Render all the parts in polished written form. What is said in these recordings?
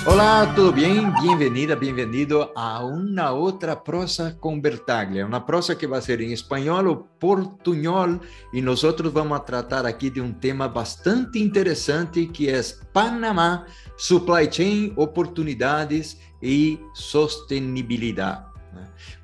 Olá, tudo bem? Bem-vinda, bem-vindo a uma outra prosa com Bertaglia, uma prosa que vai ser em espanhol ou portunhol e nós vamos tratar aqui de um tema bastante interessante que é Panamá, supply chain, oportunidades e sustentabilidade.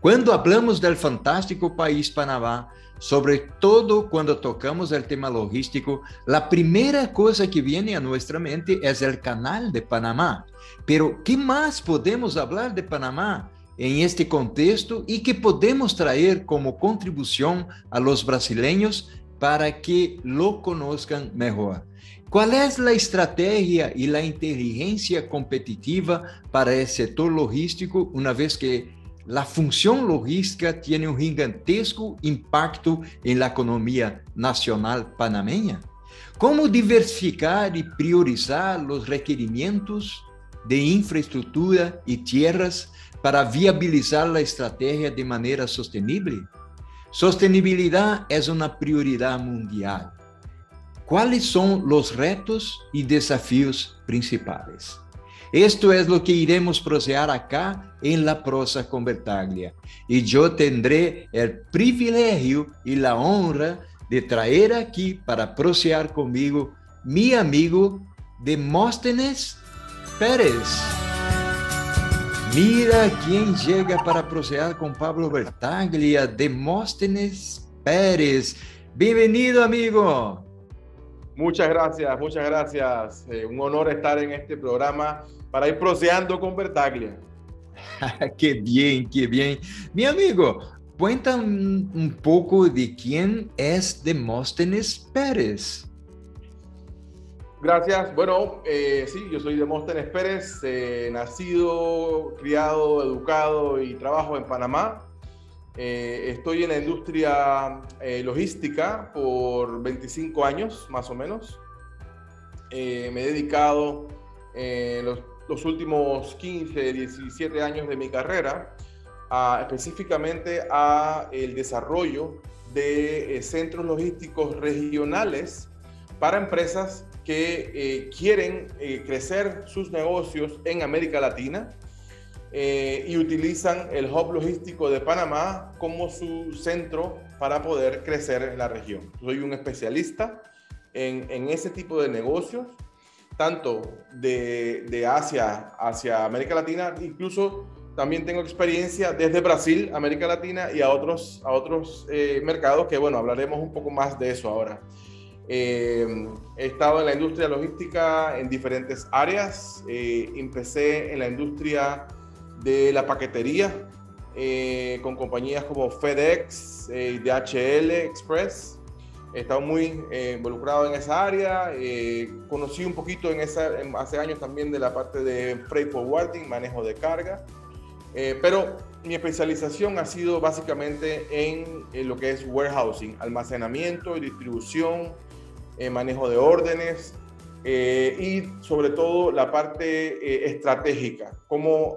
Quando falamos do fantástico país Panamá, sobretudo quando tocamos o tema logístico, a primeira coisa que vem a nossa mente é o Canal de Panamá. Pero, ¿qué más podemos hablar de Panamá en este contexto y que podemos traer como contribución a los brasileños para que lo conozcan mejor? ¿Cuál es la estrategia y la inteligencia competitiva para el sector logístico una vez que la función logística tiene un gigantesco impacto en la economía nacional panameña? ¿Cómo diversificar y priorizar los requerimientos de infraestructura y tierras para viabilizar la estrategia de manera sostenible? Sostenibilidad es una prioridad mundial. ¿Cuáles son los retos y desafíos principales? Esto es lo que iremos prosear acá en la prosa con Bertaglia. Y yo tendré el privilegio y la honra de traer aquí para prosear conmigo mi amigo Demóstenes Pérez. Mira quién llega para prosear con Pablo Bertaglia, Demóstenes Pérez. Bienvenido, amigo. Muchas gracias. Un honor estar en este programa para ir proseando con Bertaglia. Qué bien, qué bien. Mi amigo, cuenta un poco de quién es Demóstenes Pérez. Gracias. Bueno, sí, yo soy Demóstenes Pérez, nacido, criado, educado y trabajo en Panamá. Estoy en la industria logística por 25 años, más o menos. Me he dedicado los últimos 15, 17 años de mi carrera específicamente a el desarrollo de centros logísticos regionales para empresas que quieren crecer sus negocios en América Latina y utilizan el hub logístico de Panamá como su centro para poder crecer en la región. Soy un especialista en ese tipo de negocios, tanto de Asia hacia América Latina, incluso también tengo experiencia desde Brasil, América Latina y a otros mercados que, bueno, hablaremos un poco más de eso ahora. He estado en la industria logística en diferentes áreas. Empecé en la industria de la paquetería con compañías como FedEx, DHL Express. He estado muy involucrado en esa área. Conocí un poquito hace años también de la parte de freight forwarding, manejo de carga. Pero mi especialización ha sido básicamente en lo que es warehousing, almacenamiento y distribución, manejo de órdenes y sobre todo la parte estratégica, cómo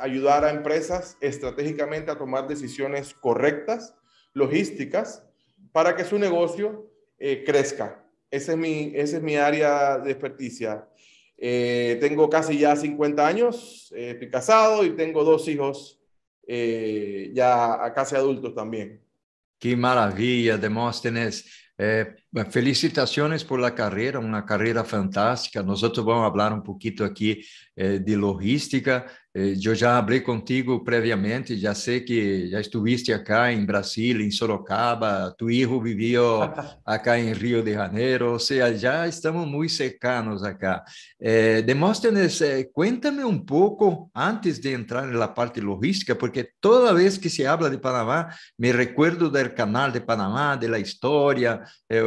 ayudar a empresas estratégicamente a tomar decisiones correctas, logísticas, para que su negocio crezca. Esa es mi área de experticia. Tengo casi ya 50 años, estoy casado y tengo 2 hijos ya casi adultos también. Qué maravilla, Demóstenes. Felicitaciones por la carrera, una carrera fantástica. Nosotros vamos a hablar un poquito aquí de logística. Yo ya hablé contigo previamente, ya sé que ya estuviste acá en Brasil, en Sorocaba, tu hijo vivió acá en Río de Janeiro, o sea, ya estamos muy cercanos acá. Demóstenes, cuéntame un poco antes de entrar en la parte logística, porque toda vez que se habla de Panamá, me recuerdo del Canal de Panamá, de la historia,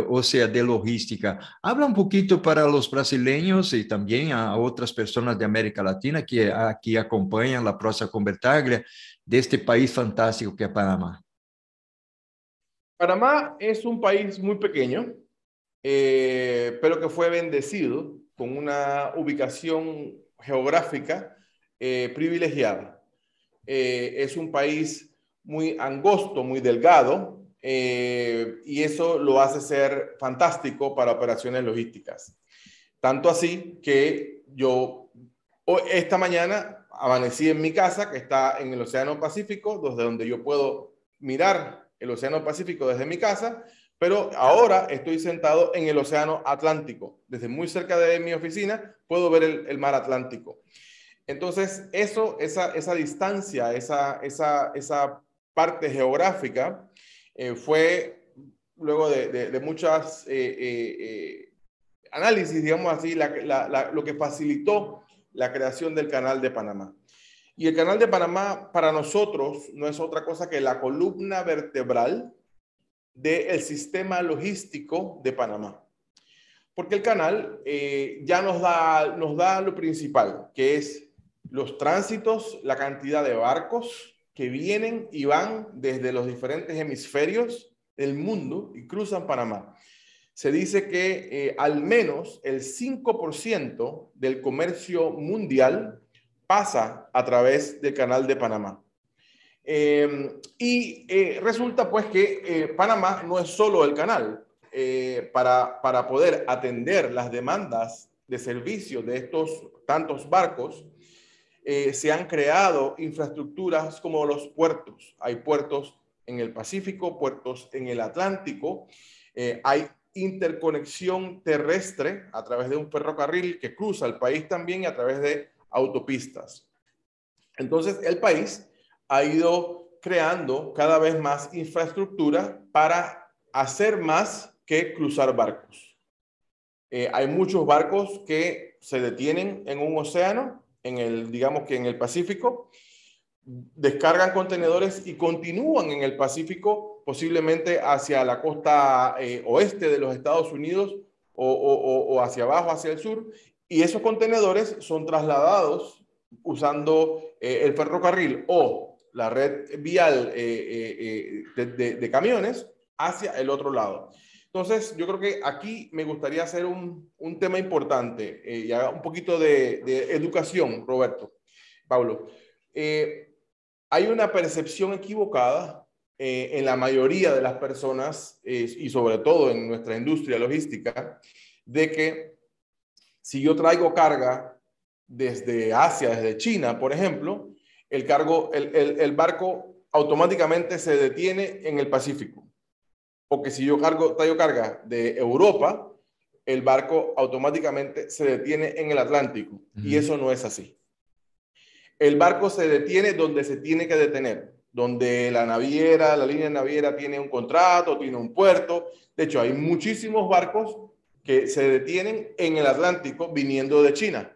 o sea, de logística. Habla un poquito para los brasileños y también a otras personas de América Latina que aquí acompañan la prosa con Bertaglia de este país fantástico que es Panamá. Panamá es un país muy pequeño, pero que fue bendecido con una ubicación geográfica privilegiada. Es un país muy angosto, muy delgado, y eso lo hace ser fantástico para operaciones logísticas. Tanto así que yo Esta mañana amanecí en mi casa, que está en el Océano Pacífico, desde donde yo puedo mirar el Océano Pacífico desde mi casa, pero ahora estoy sentado en el Océano Atlántico. Desde muy cerca de mi oficina puedo ver el mar Atlántico. Entonces, esa distancia, esa parte geográfica fue luego de muchas análisis, digamos así, lo que facilitó la creación del Canal de Panamá. Y el Canal de Panamá para nosotros no es otra cosa que la columna vertebral del sistema logístico de Panamá. Porque el canal ya nos da lo principal, que es los tránsitos, la cantidad de barcos que vienen y van desde los diferentes hemisferios del mundo y cruzan Panamá. Se dice que al menos el 5% del comercio mundial pasa a través del Canal de Panamá. Resulta pues que Panamá no es solo el canal. Para poder atender las demandas de servicio de estos tantos barcos, se han creado infraestructuras como los puertos. Hay puertos en el Pacífico, puertos en el Atlántico, hay interconexión terrestre a través de un ferrocarril que cruza el país también y a través de autopistas. Entonces, el país ha ido creando cada vez más infraestructura para hacer más que cruzar barcos. Hay muchos barcos que se detienen en un océano, digamos que en el Pacífico, descargan contenedores y continúan en el Pacífico, posiblemente hacia la costa oeste de los Estados Unidos o hacia abajo, hacia el sur, y esos contenedores son trasladados usando el ferrocarril o la red vial de camiones hacia el otro lado. Entonces, yo creo que aquí me gustaría hacer un tema importante y un poquito de educación, Roberto, Pablo. Hay una percepción equivocada en la mayoría de las personas y sobre todo en nuestra industria logística de que si yo traigo carga desde Asia, desde China, por ejemplo, el barco automáticamente se detiene en el Pacífico. O que si yo traigo carga de Europa, el barco automáticamente se detiene en el Atlántico. Y eso no es así. El barco se detiene donde se tiene que detener, donde la línea naviera tiene un contrato, tiene un puerto. De hecho, hay muchísimos barcos que se detienen en el Atlántico viniendo de China.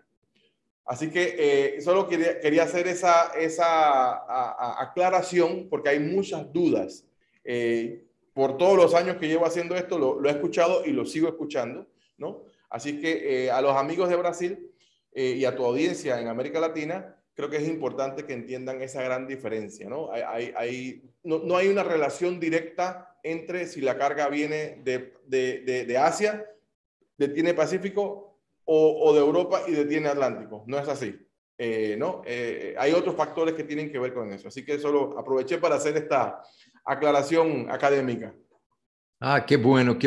Así que solo quería hacer esa aclaración porque hay muchas dudas. Por todos los años que llevo haciendo esto, lo he escuchado y lo sigo escuchando, ¿no? Así que a los amigos de Brasil y a tu audiencia en América Latina, creo que es importante que entiendan esa gran diferencia, ¿no? No hay una relación directa entre si la carga viene de Asia, detiene Pacífico, o de Europa y detiene Atlántico. No es así, ¿no? Hay otros factores que tienen que ver con eso. Así que solo aproveché para hacer esta aclaración académica. Ah, qué bueno,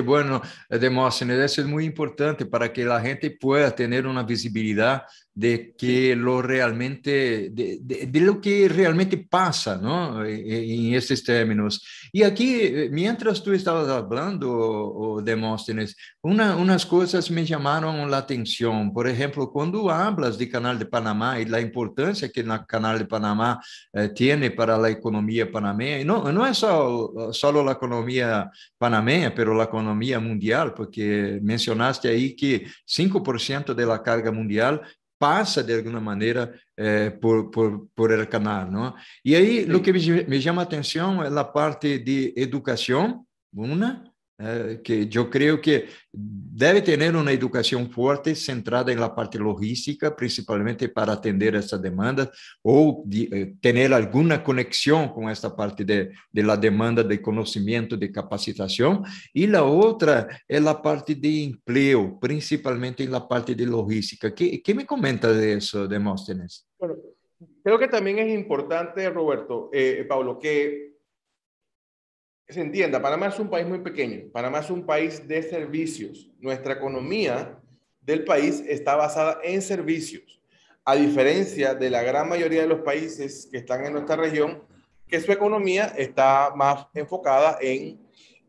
Demóstenes. Eso es muy importante para que la gente pueda tener una visibilidad de que de lo que realmente pasa, ¿no? En estos términos. Y aquí, mientras tú estabas hablando, Demóstenes, unas cosas me llamaron la atención. Por ejemplo, cuando hablas de Canal de Panamá y la importancia que el Canal de Panamá tiene para la economía panameña, y no es solo la economía panameña, pero la economía mundial, porque mencionaste ahí que 5% de la carga mundial pasa de alguna manera por el canal, ¿no? Y ahí lo que me llama la atención es la parte de educación, que yo creo que debe tener una educación fuerte centrada en la parte logística, principalmente para atender estas demandas o tener alguna conexión con esta parte de la demanda de conocimiento, de capacitación. Y la otra es la parte de empleo, principalmente en la parte de logística. ¿Qué me comenta de eso, Demóstenes? Bueno, creo que también es importante, Roberto, Pablo, que se entienda, Panamá es un país muy pequeño. Panamá es un país de servicios. Nuestra economía del país está basada en servicios. a diferencia de la gran mayoría de los países que están en nuestra región, que su economía está más enfocada en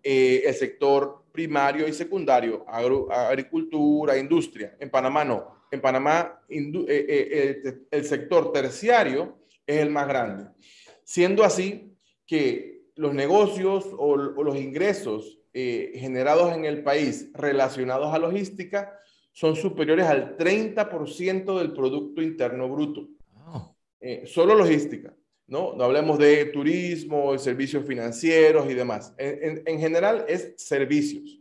el sector primario y secundario, agricultura, industria. En Panamá no. En Panamá el sector terciario es el más grande. Siendo así que los negocios o los ingresos generados en el país relacionados a logística son superiores al 30% del Producto Interno Bruto. Oh. Solo logística, ¿no? No hablemos de turismo, servicios financieros y demás. En general es servicios.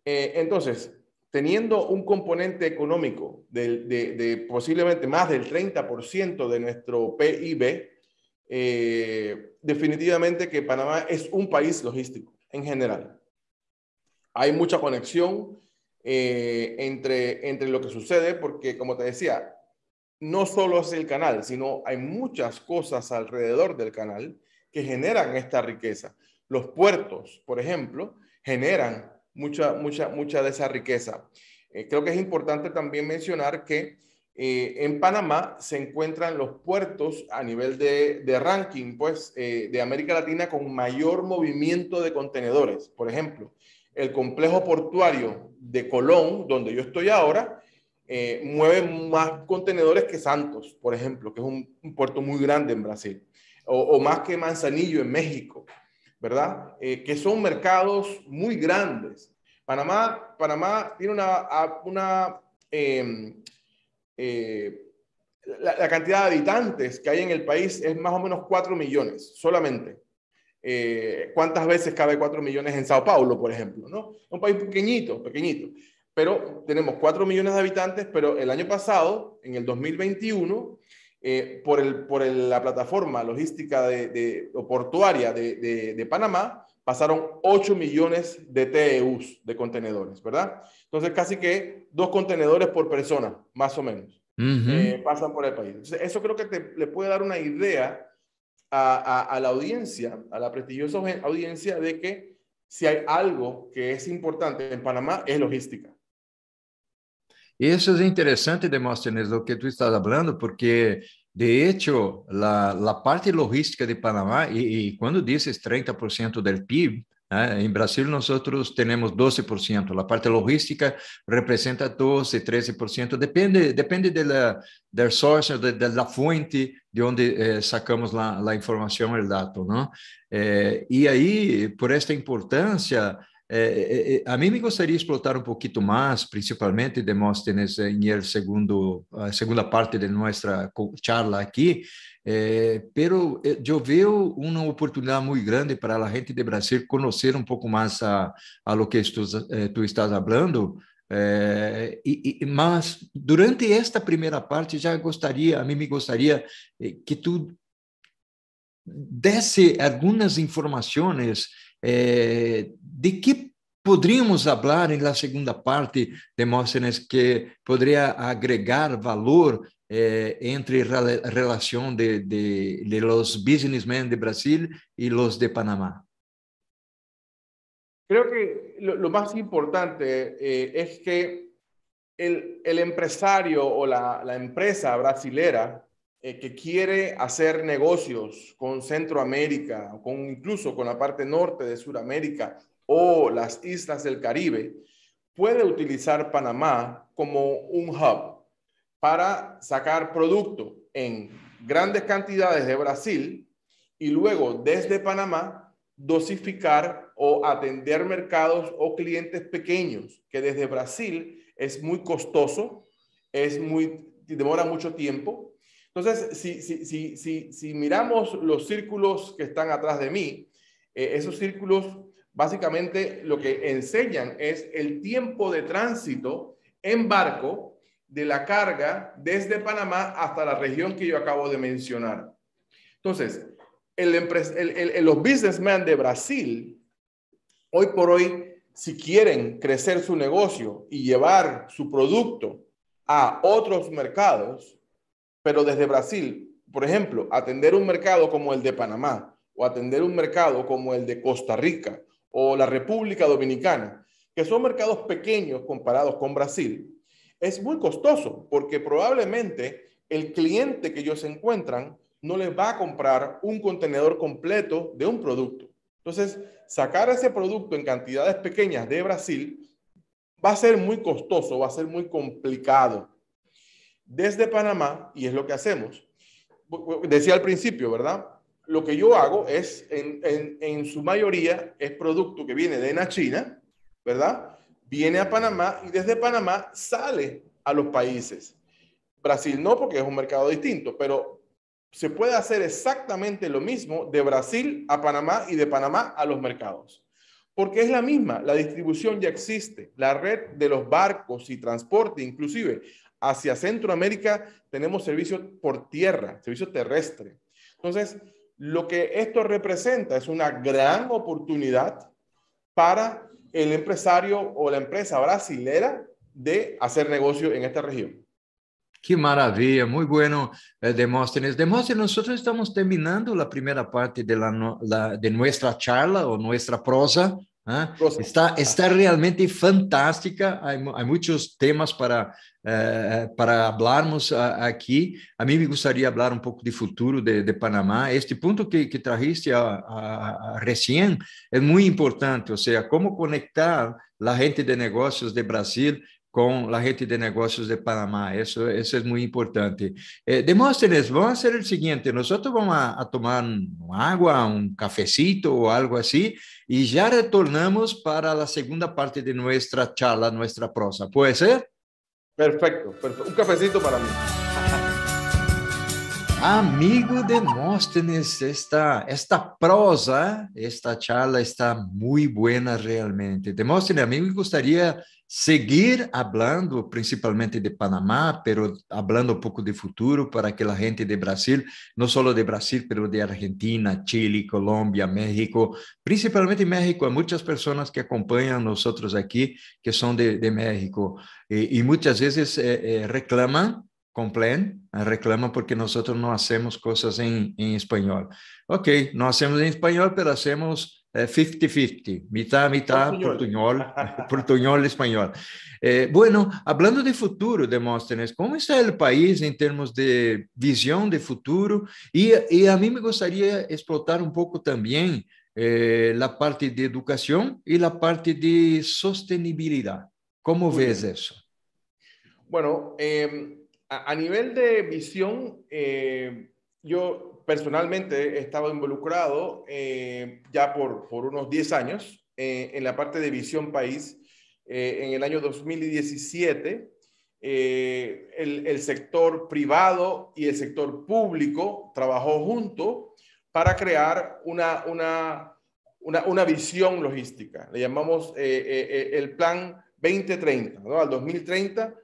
Entonces, teniendo un componente económico de posiblemente más del 30% de nuestro PIB, definitivamente que Panamá es un país logístico en general. Hay mucha conexión entre lo que sucede, porque como te decía, no solo es el canal, sino hay muchas cosas alrededor del canal que generan esta riqueza. Los puertos, por ejemplo, generan mucha de esa riqueza. Creo que es importante también mencionar que en Panamá se encuentran los puertos a nivel de ranking, pues, de América Latina con mayor movimiento de contenedores. Por ejemplo, el complejo portuario de Colón, donde yo estoy ahora, mueve más contenedores que Santos, por ejemplo, que es un puerto muy grande en Brasil, o más que Manzanillo en México, ¿verdad? Que son mercados muy grandes. Panamá tiene la cantidad de habitantes que hay en el país es más o menos 4 millones solamente. ¿Cuántas veces cabe 4 millones en Sao Paulo, por ejemplo? ¿No? Es un país pequeñito, pero tenemos 4 millones de habitantes, pero el año pasado, en el 2021, por la plataforma logística o portuaria de Panamá, pasaron 8 millones de TEUs de contenedores, ¿verdad? Entonces, casi que 2 contenedores por persona, más o menos, pasan por el país. Entonces, eso creo que le puede dar una idea a la audiencia, a la prestigiosa audiencia, de que si hay algo que es importante en Panamá es logística. Eso es interesante, Demóstenes, lo que tú estás hablando, porque de hecho la parte logística de Panamá, y cuando dices 30% del PIB, en Brasil nosotros tenemos 12%, la parte logística representa 12, 13%, depende del source, de la fuente de donde sacamos la información, el dato, ¿no? Y ahí, por esta importancia, a mim me gostaria de explotar um pouquinho mais, principalmente, Demóstenes, em a segunda parte de nossa charla aqui, pero eu vejo uma oportunidade muito grande para a gente de Brasil conhecer um pouco mais a lo que tu estás falando, mas durante esta primeira parte já gostaria, a mim me gostaria que tu desse algumas informações de que poderíamos falar na segunda parte, Demóstenes, que poderia agregar valor entre a relação de los businessmen de Brasil y los de Panamá? Creo que lo más importante es que el empresario o la empresa brasilera que quiere hacer negocios con Centroamérica, incluso con la parte norte de Sudamérica o las islas del Caribe, puede utilizar Panamá como un hub para sacar producto en grandes cantidades de Brasil y luego desde Panamá dosificar o atender mercados o clientes pequeños, que desde Brasil es muy costoso, demora mucho tiempo. Entonces, si miramos los círculos que están atrás de mí, esos círculos básicamente lo que enseñan es el tiempo de tránsito en barco de la carga desde Panamá hasta la región que yo acabo de mencionar. Entonces, los businessmen de Brasil, hoy por hoy, si quieren crecer su negocio y llevar su producto a otros mercados, pero desde Brasil, por ejemplo, atender un mercado como el de Panamá o atender un mercado como el de Costa Rica o la República Dominicana, que son mercados pequeños comparados con Brasil, es muy costoso porque probablemente el cliente que ellos encuentran no les va a comprar un contenedor completo de un producto. Entonces, sacar ese producto en cantidades pequeñas de Brasil va a ser muy costoso, va a ser muy complicado. Desde Panamá, y es lo que hacemos, decía al principio, ¿verdad? Lo que yo hago es, en su mayoría, es producto que viene de la China, ¿verdad? Viene a Panamá y desde Panamá sale a los países. Brasil no, porque es un mercado distinto, pero se puede hacer exactamente lo mismo de Brasil a Panamá y de Panamá a los mercados. Porque es la misma, la distribución ya existe, la red de los barcos y transporte, inclusive hacia Centroamérica tenemos servicio por tierra, servicio terrestre. Entonces, lo que esto representa es una gran oportunidad para el empresario o la empresa brasilera de hacer negocio en esta región. Qué maravilla, muy bueno, Demóstenes. Demóstenes, nosotros estamos terminando la primera parte de nuestra charla o nuestra prosa. ¿Ah? Está realmente fantástica. Hay muchos temas para hablarmos aquí. A mí me gustaría hablar un poco de futuro de Panamá. Este punto que trajiste recién es muy importante, o sea, cómo conectar la gente de negocios de Brasil con la gente de negocios de Panamá. Eso es muy importante. Demóstenes, vamos a hacer el siguiente. Nosotros vamos a tomar agua, un cafecito o algo así, y ya retornamos para la segunda parte de nuestra charla, nuestra prosa. ¿Puede ser? Perfecto, perfecto. Un cafecito para mí. Amigo Demóstenes, esta prosa, esta charla está muy buena realmente. Demóstenes, a mí me gustaría seguir hablando principalmente de Panamá, pero hablando un poco de futuro para que la gente de Brasil, no solo de Brasil, pero de Argentina, Chile, Colombia, México, principalmente México, hay muchas personas que acompañan a nosotros aquí que son de México y muchas veces reclaman porque nosotros no hacemos cosas en español. Ok, no hacemos en español, pero hacemos 50-50, mitad, portuñol, español. Bueno, hablando de futuro, Demóstenes, ¿cómo está el país en términos de visión de futuro? Y a mí me gustaría explotar un poco también la parte de educación y la parte de sostenibilidad. ¿Cómo ves eso? Bueno, a nivel de visión, yo personalmente he estado involucrado ya por unos 10 años en la parte de visión país. En el año 2017, el sector privado y el sector público trabajó juntos para crear una visión logística. Le llamamos el Plan 2030, ¿no? Al 2030.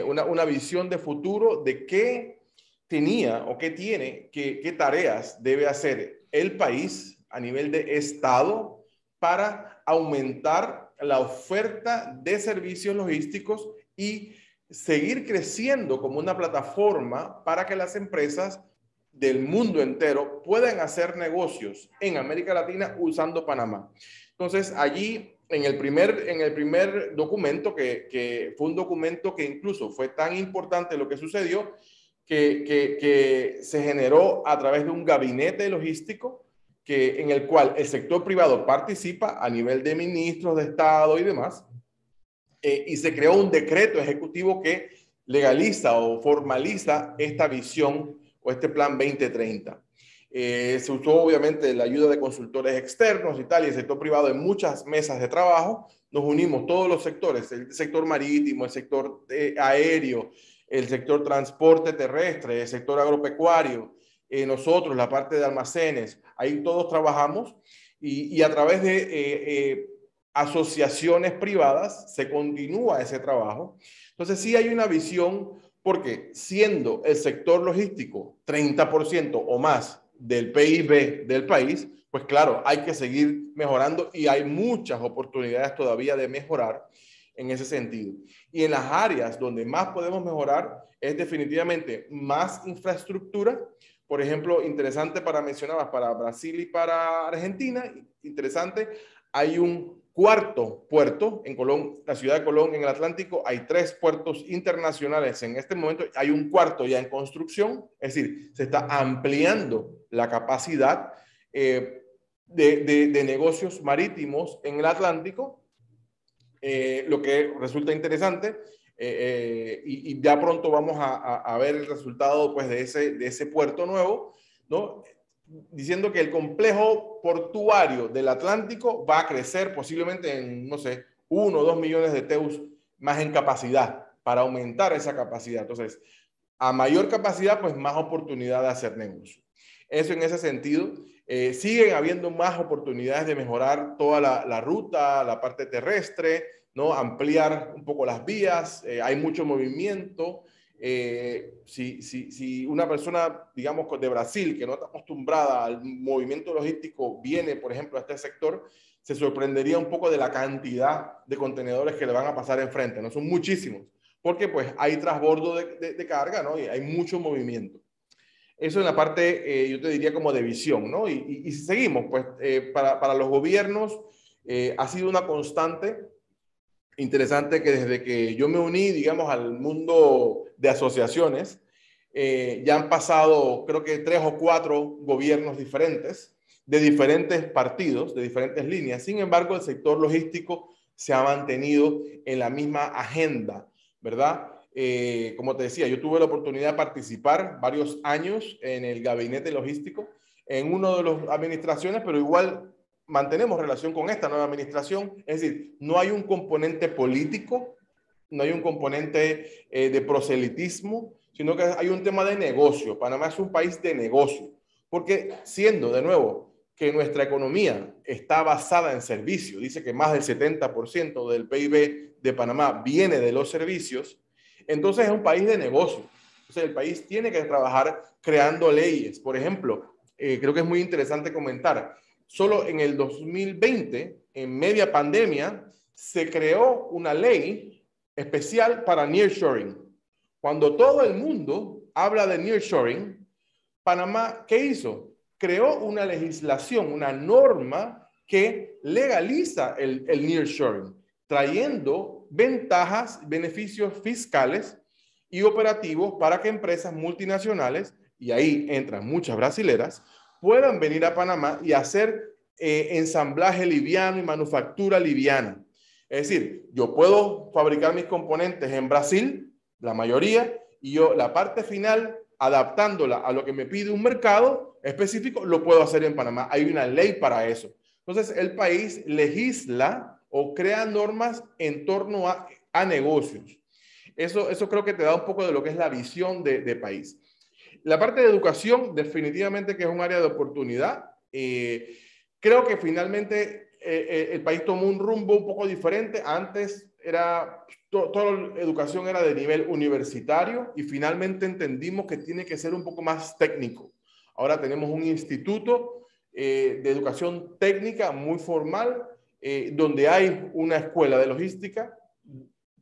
Una visión de futuro de qué tenía o qué tiene, qué tareas debe hacer el país a nivel de Estado para aumentar la oferta de servicios logísticos y seguir creciendo como una plataforma para que las empresas del mundo entero puedan hacer negocios en América Latina usando Panamá. Entonces, allí en el primer documento, que fue un documento que incluso fue tan importante lo que sucedió, que se generó a través de un gabinete logístico en el cual el sector privado participa a nivel de ministros de Estado y demás, y se creó un decreto ejecutivo que legaliza o formaliza esta visión o este plan 2030. Se usó obviamente la ayuda de consultores externos y tal, y el sector privado en muchas mesas de trabajo. Nos unimos todos los sectores, el sector marítimo, el sector aéreo, el sector transporte terrestre, el sector agropecuario, nosotros, la parte de almacenes, ahí todos trabajamos y a través de asociaciones privadas se continúa ese trabajo. Entonces sí hay una visión, porque siendo el sector logístico 30% o más del PIB del país, pues claro, hay que seguir mejorando y hay muchas oportunidades todavía de mejorar en ese sentido. Y en las áreas donde más podemos mejorar es definitivamente más infraestructura. Por ejemplo, interesante para mencionar para Brasil y para Argentina, interesante, hay un cuarto puerto en Colón, la ciudad de Colón, en el Atlántico. Hay 3 puertos internacionales en este momento. Hay un cuarto ya en construcción, es decir, se está ampliando la capacidad de negocios marítimos en el Atlántico, lo que resulta interesante. Y ya pronto vamos a ver el resultado, pues, de ese puerto nuevo, ¿no? Diciendo que el complejo portuario del Atlántico va a crecer posiblemente en, no sé, 1 o 2 millones de TEUs más en capacidad, para aumentar esa capacidad. Entonces, a mayor capacidad, pues más oportunidad de hacer negocio. Eso en ese sentido. Siguen habiendo más oportunidades de mejorar toda la ruta, la parte terrestre, ¿no? Ampliar un poco las vías. Hay mucho movimiento. Si una persona, digamos, de Brasil, que no está acostumbrada al movimiento logístico, viene, por ejemplo, a este sector, se sorprendería un poco de la cantidad de contenedores que le van a pasar enfrente, ¿no? Son muchísimos, porque pues hay transbordo de carga, ¿no? Y hay mucho movimiento. Eso en la parte, yo te diría, como de visión, ¿no? Y si seguimos, pues para los gobiernos ha sido una constante interesante que desde que yo me uní, digamos, al mundo de asociaciones, ya han pasado, creo que 3 o 4 gobiernos diferentes, de diferentes partidos, de diferentes líneas. Sin embargo, el sector logístico se ha mantenido en la misma agenda, ¿verdad? Como te decía, yo tuve la oportunidad de participar varios años en el gabinete logístico, en una de las administraciones, pero igual mantenemos relación con esta nueva administración. Es decir, no hay un componente político, no hay un componente de proselitismo, sino que hay un tema de negocio. Panamá es un país de negocio, porque siendo, de nuevo, que nuestra economía está basada en servicios, dice que más del 70% del PIB de Panamá viene de los servicios, entonces es un país de negocio. Entonces el país tiene que trabajar creando leyes. Por ejemplo, creo que es muy interesante comentar, solo en el 2020, en media pandemia, se creó una ley especial para nearshoring. Cuando todo el mundo habla de nearshoring, Panamá, ¿qué hizo? Creó una legislación, una norma que legaliza el nearshoring, trayendo ventajas, beneficios fiscales y operativos para que empresas multinacionales, y ahí entran muchas brasileras, puedan venir a Panamá y hacer ensamblaje liviano y manufactura liviana. Es decir, yo puedo fabricar mis componentes en Brasil, la mayoría, y yo la parte final, adaptándola a lo que me pide un mercado específico, lo puedo hacer en Panamá. Hay una ley para eso. Entonces, el país legisla o crea normas en torno a negocios. Eso creo que te da un poco de lo que es la visión de país. La parte de educación, definitivamente que es un área de oportunidad. Creo que finalmente el país tomó un rumbo un poco diferente. Antes toda la educación era de nivel universitario y finalmente entendimos que tiene que ser un poco más técnico. Ahora tenemos un instituto de educación técnica muy formal, donde hay una escuela de logística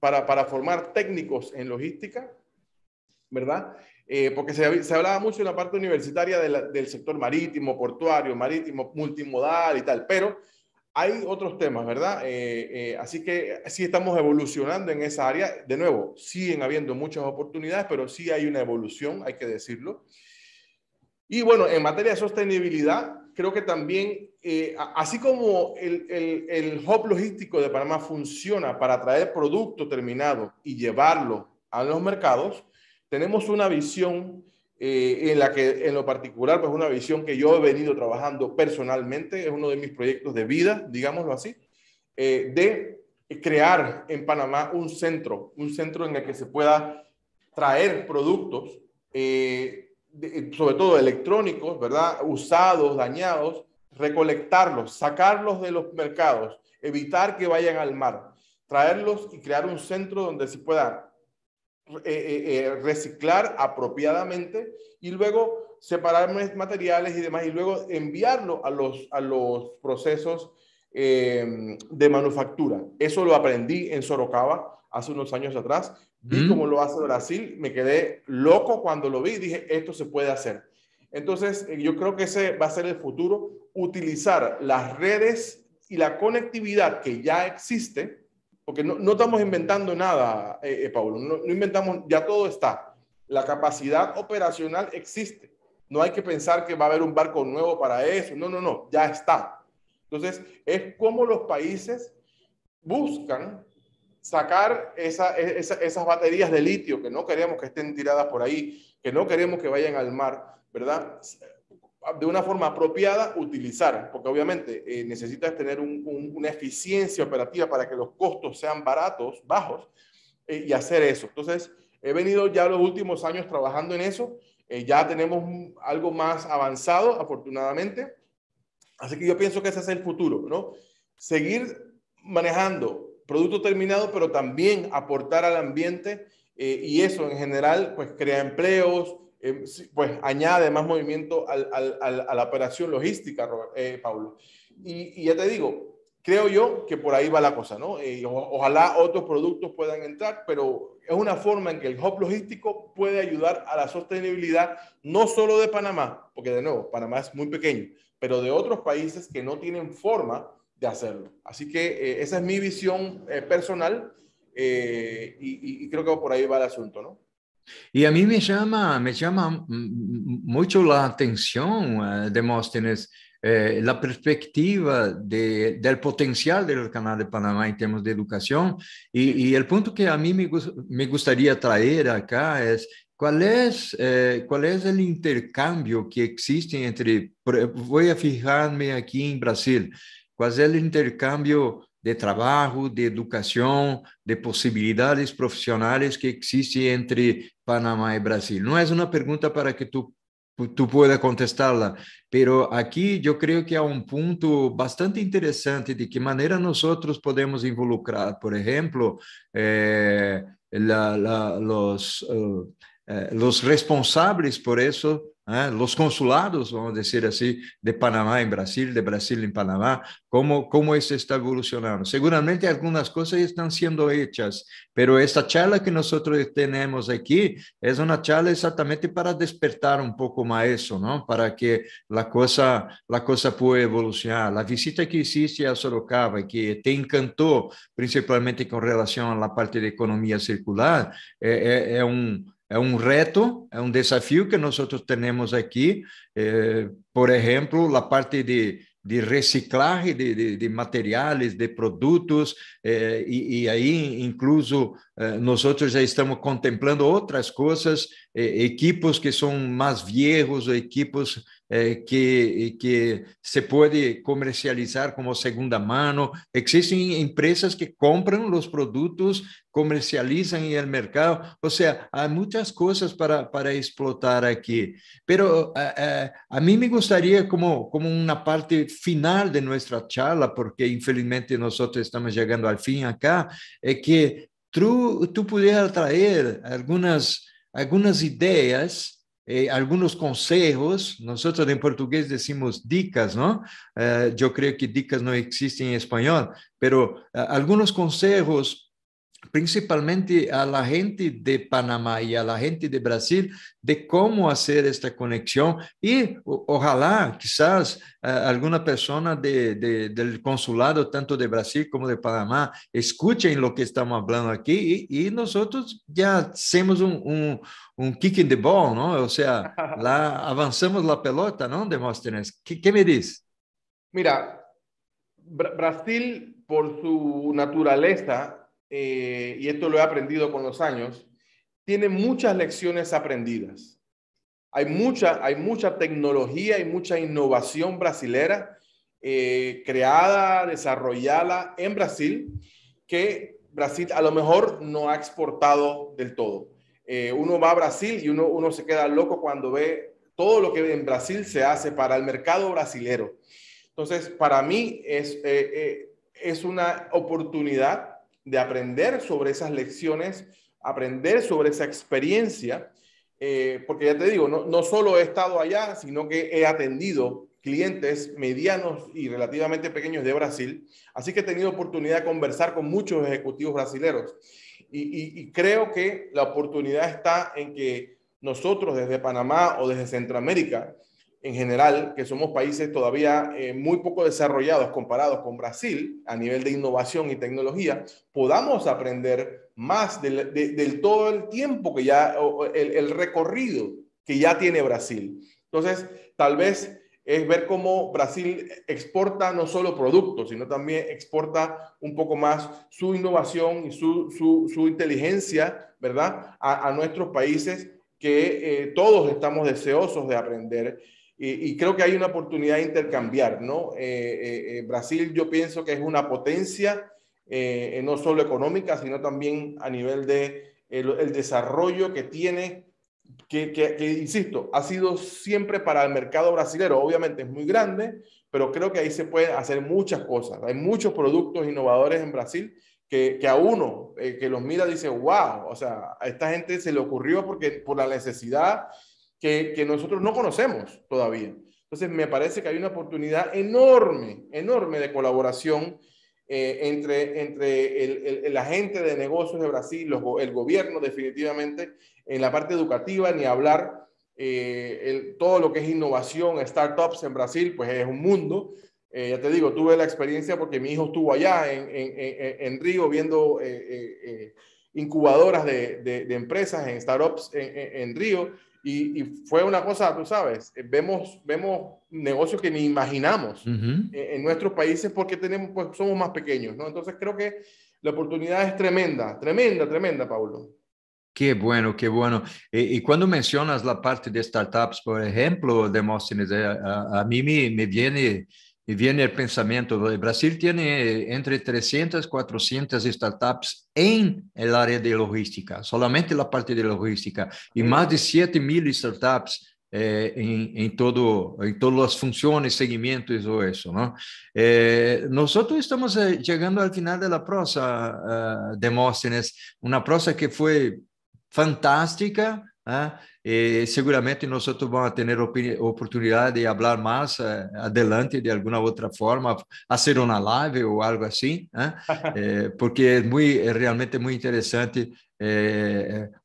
para formar técnicos en logística, ¿verdad? Porque se hablaba mucho en la parte universitaria del sector marítimo, portuario, marítimo, multimodal y tal, pero hay otros temas, ¿verdad? Así que sí estamos evolucionando en esa área. De nuevo, siguen habiendo muchas oportunidades, pero sí hay una evolución, hay que decirlo. Y bueno, en materia de sostenibilidad, creo que también, así como el hub logístico de Panamá funciona para traer producto terminado y llevarlo a los mercados, tenemos una visión en la que, en lo particular, pues una visión que yo he venido trabajando personalmente, es uno de mis proyectos de vida, digámoslo así, de crear en Panamá un centro en el que se pueda traer productos, sobre todo electrónicos, ¿verdad? Usados, dañados, recolectarlos, sacarlos de los mercados, evitar que vayan al mar, traerlos y crear un centro donde se pueda reciclar apropiadamente y luego separar materiales y demás y luego enviarlo a los procesos de manufactura. Eso lo aprendí en Sorocaba hace unos años atrás. Vi cómo lo hace Brasil, me quedé loco cuando lo vi y dije, esto se puede hacer. Entonces, yo creo que ese va a ser el futuro, utilizar las redes y la conectividad que ya existe, porque no estamos inventando nada, Paulo, no inventamos, ya todo está. La capacidad operacional existe. No hay que pensar que va a haber un barco nuevo para eso. No, ya está. Entonces, es como los países buscan sacar esas baterías de litio que no queremos que estén tiradas por ahí, que no queremos que vayan al mar, ¿verdad? De una forma apropiada, utilizar, porque obviamente necesitas tener una eficiencia operativa para que los costos sean bajos, y hacer eso. Entonces, he venido ya los últimos años trabajando en eso. Ya tenemos algo más avanzado, afortunadamente. Así que yo pienso que ese es el futuro, ¿no? Seguir manejando producto terminado, pero también aportar al ambiente, y eso en general pues crea empleos, pues añade más movimiento a la operación logística, Paulo. Y ya te digo, creo yo que por ahí va la cosa, ¿no? Ojalá otros productos puedan entrar, pero es una forma en que el hub logístico puede ayudar a la sostenibilidad, no solo de Panamá, porque de nuevo, Panamá es muy pequeño, pero de otros países que no tienen forma de hacerlo. Así que esa es mi visión personal, y creo que por ahí va el asunto, ¿no? Y a mí me llama mucho la atención, Demóstenes, la perspectiva del potencial del Canal de Panamá en términos de educación. Y el punto que a mí me gustaría traer acá es cuál es el intercambio que existe entre, voy a fijarme aquí en Brasil, cuál es el intercambio de trabajo, de educación, de posibilidades profesionales que existe entre Panamá y Brasil. No es una pregunta para que tú puedas contestarla, pero aquí yo creo que hay un punto bastante interesante de qué manera nosotros podemos involucrar, por ejemplo, los responsables por eso, los consulados, vamos a decir así, de Panamá en Brasil, de Brasil en Panamá, cómo eso está evolucionando. Seguramente algunas cosas están siendo hechas, pero esta charla que nosotros tenemos aquí es una charla exactamente para despertar un poco más eso, ¿no? Para que la cosa pueda evolucionar. La visita que hiciste a Sorocaba, que te encantó, principalmente con relación a la parte de economía circular, é um reto, é um desafio que nós temos aqui. Por exemplo, a parte de reciclagem de materiais, de produtos, e aí, incluso, nós já estamos contemplando outras coisas, equipos que são mais viejos, equipos que se pode comercializar como segunda mano. Existem empresas que compram os produtos, comercializan en el mercado. O sea, hay muchas cosas para explotar aquí. Pero a mí me gustaría como una parte final de nuestra charla, porque infelizmente nosotros estamos llegando al fin acá, que tú pudieras traer algunas ideas, algunos consejos. Nosotros en portugués decimos dicas, ¿no? Yo creo que dicas no existen en español, pero algunos consejos principalmente a la gente de Panamá y a la gente de Brasil, de cómo hacer esta conexión y ojalá quizás alguna persona del consulado, tanto de Brasil como de Panamá, escuchen lo que estamos hablando aquí y nosotros ya hacemos un kick in the ball, ¿no? O sea, avanzamos la pelota, ¿no, Demóstenes? ¿Qué me dices? Mira, Brasil, por su naturaleza, y esto lo he aprendido con los años, tiene muchas lecciones aprendidas. Hay mucha tecnología y mucha innovación brasilera, creada, desarrollada en Brasil, que Brasil a lo mejor no ha exportado del todo. Uno va a Brasil y uno se queda loco cuando ve todo lo que en Brasil se hace para el mercado brasilero. Entonces, para mí es una oportunidad de aprender sobre esas lecciones, aprender sobre esa experiencia, porque ya te digo, no solo he estado allá, sino que he atendido clientes medianos y relativamente pequeños de Brasil, así que he tenido oportunidad de conversar con muchos ejecutivos brasileños, y creo que la oportunidad está en que nosotros desde Panamá o desde Centroamérica en general, que somos países todavía muy poco desarrollados comparados con Brasil a nivel de innovación y tecnología, podamos aprender más del todo el tiempo que ya, el recorrido que ya tiene Brasil. Entonces, tal vez es ver cómo Brasil exporta no solo productos, sino también exporta un poco más su innovación y su inteligencia, ¿verdad? A nuestros países que todos estamos deseosos de aprender. Y creo que hay una oportunidad de intercambiar, ¿no? Brasil yo pienso que es una potencia, no solo económica, sino también a nivel de el desarrollo que tiene, insisto, ha sido siempre para el mercado brasilero. Obviamente es muy grande, pero creo que ahí se pueden hacer muchas cosas. Hay muchos productos innovadores en Brasil que a uno que los mira dice, wow, o sea, a esta gente se le ocurrió por la necesidad que nosotros no conocemos todavía. Entonces, me parece que hay una oportunidad enorme, enorme de colaboración entre el agente de negocios de Brasil, el gobierno definitivamente, en la parte educativa, ni hablar todo lo que es innovación, startups en Brasil, pues es un mundo. Ya te digo, tuve la experiencia porque mi hijo estuvo allá en Río viendo incubadoras de empresas en startups en Río y fue una cosa, tú sabes, vemos negocios que ni imaginamos en nuestros países porque pues, somos más pequeños, ¿no? Entonces creo que la oportunidad es tremenda, tremenda, tremenda, Paulo. Qué bueno, qué bueno. Y cuando mencionas la parte de startups, por ejemplo, Demóstenes, a mí me viene el pensamiento, Brasil tiene entre 300 y 400 startups en el área de logística, solamente la parte de logística, y más de 7.000 startups en todas las funciones, seguimiento y todo eso, ¿no? Nosotros estamos llegando al final de la prosa, Demóstenes, una prosa que fue fantástica, seguramente nosotros vamos a tener oportunidad de hablar más adelante de alguna otra forma, hacer una live o algo así, porque es realmente muy interesante,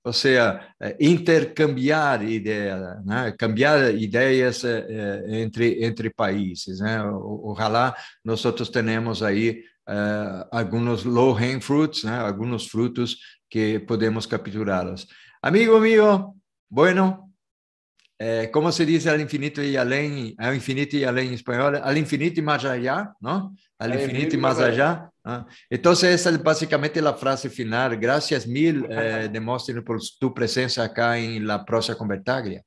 o sea, intercambiar ideas, cambiar ideas entre países. Ojalá nosotros tenemos ahí algunos low-hanging fruits, algunos frutos que podemos capturarlos. Amigo mío, bueno, ¿cómo se dice al infinito y além en español? Al infinito y más allá, ¿no? Al infinito y más allá. Entonces, esa es básicamente la frase final. Gracias mil, Demóstenes, por tu presencia acá en la Prosa con Bertaglia.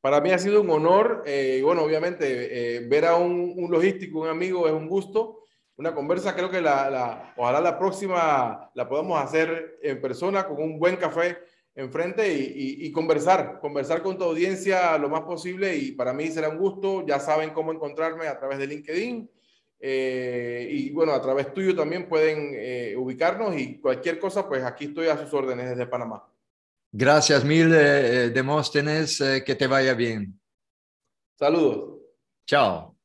Para mí ha sido un honor. Bueno, obviamente, ver a un logístico, un amigo, es un gusto. Una conversa, creo que ojalá la próxima la podamos hacer en persona con un buen café enfrente y conversar con tu audiencia lo más posible, y para mí será un gusto. Ya saben cómo encontrarme a través de LinkedIn y bueno, a través tuyo también pueden ubicarnos, y cualquier cosa, pues aquí estoy a sus órdenes desde Panamá. Gracias mil, Demóstenes, que te vaya bien. Saludos. Chao.